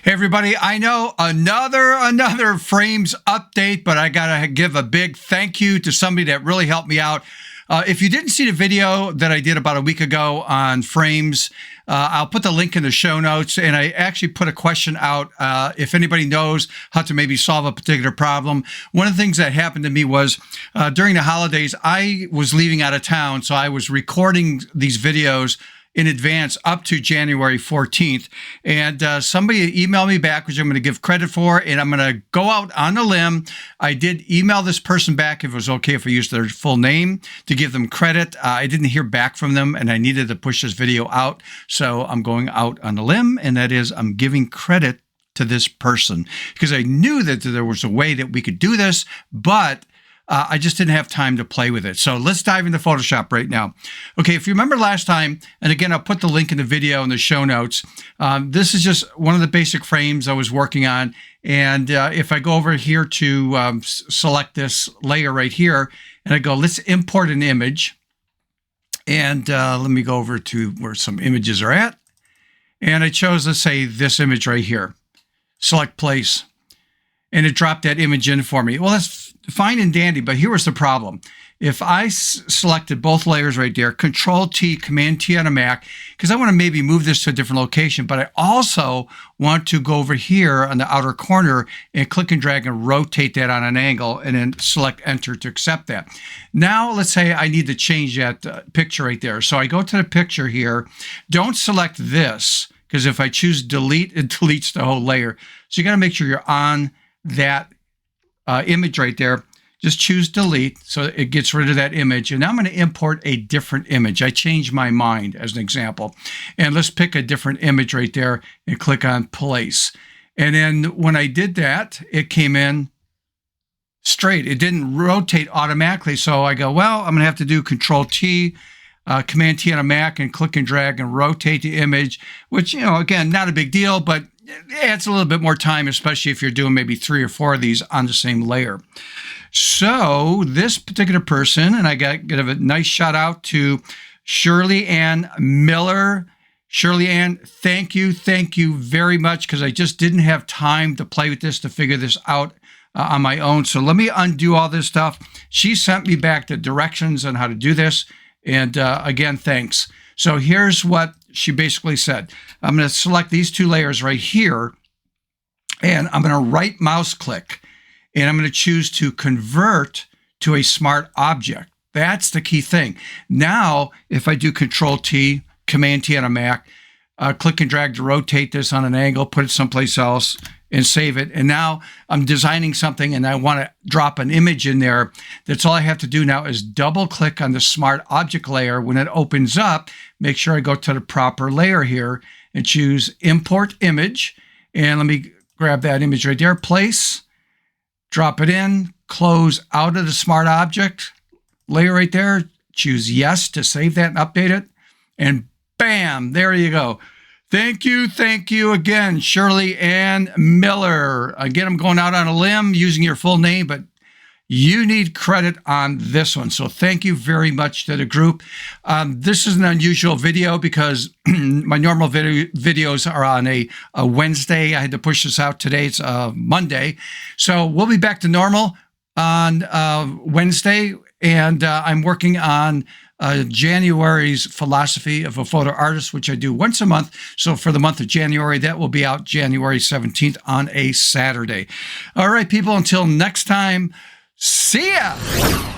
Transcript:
Hey everybody, I know another frames update, but I gotta give a big thank you to somebody that really helped me out. If you didn't see the video that I did about a week ago on frames, I'll put the link in the show notes, and I actually put a question out if anybody knows how to maybe solve a particular problem. One of the things that happened to me was during the holidays, I was leaving out of town, so I was recording these videos in advance up to January 14th. And somebody emailed me back, which I'm going to give credit for, and I'm going to go out on a limb. I did email this person back if it was okay if I used their full name to give them credit. I didn't hear back from them, and I needed to push this video out. So I'm going out on a limb, and that is I'm giving credit to this person because I knew that there was a way that we could do this, but I just didn't have time to play with it. So let's dive into Photoshop right now. Okay, if you remember last time, and again, I'll put the link in the video in the show notes. This is just one of the basic frames I was working on. And if I go over here to select this layer right here, and I go, let's import an image. And let me go over to where some images are at. And I chose, let's say, this image right here. Select place. And it dropped that image in for me. Well, that's fine and dandy, but here was the problem. If I selected both layers right there, Control-T, Command-T on a Mac, because I want to maybe move this to a different location, but I also want to go over here on the outer corner and click and drag and rotate that on an angle and then select Enter to accept that. Now, let's say I need to change that picture right there. So I go to the picture here. Don't select this, because if I choose Delete, it deletes the whole layer. So you got to make sure you're on that image right there. Just choose Delete so it gets rid of that image. And now I'm going to import a different image. I changed my mind as an example. And let's pick a different image right there and click on Place. And then when I did that, it came in straight. It didn't rotate automatically. So I go, well, I'm going to have to do Control-T, Command-T on a Mac, and click and drag and rotate the image, which, you know, again, not a big deal, but it's a little bit more time, especially if you're doing maybe 3 or 4 of these on the same layer. So this particular person, and I got give a nice shout out to Shirley Ann Miller. Shirley Ann, thank you very much, because I just didn't have time to play with this, to figure this out on my own. So let me undo all this stuff. She sent me back the directions on how to do this. And again, thanks. So here's what she basically said. I'm going to select these 2 layers right here, and I'm going to right mouse click, and I'm going to choose to convert to a smart object. That's the key thing. Now, if I do Control-T, Command-T on a Mac, click and drag to rotate this on an angle, put it someplace else, and save it. And now I'm designing something and I want to drop an image in there. That's all I have to do now is double click on the smart object layer. When it opens up, make sure I go to the proper layer here and choose Import Image. And let me grab that image right there, Place, drop it in, close out of the smart object layer right there, choose Yes to save that and update it. And bam, there you go. Thank you again, Shirley Ann Miller. Again, I'm going out on a limb using your full name, but you need credit on this one. So thank you very much to the group. This is an unusual video because my normal videos are on a Wednesday. I had to push this out today. It's Monday. So we'll be back to normal on Wednesday. And I'm working on January's Philosophy of a Photo Artist, which I do once a month. So for the month of January, that will be out January 17th on a Saturday. All right, people, until next time, see ya.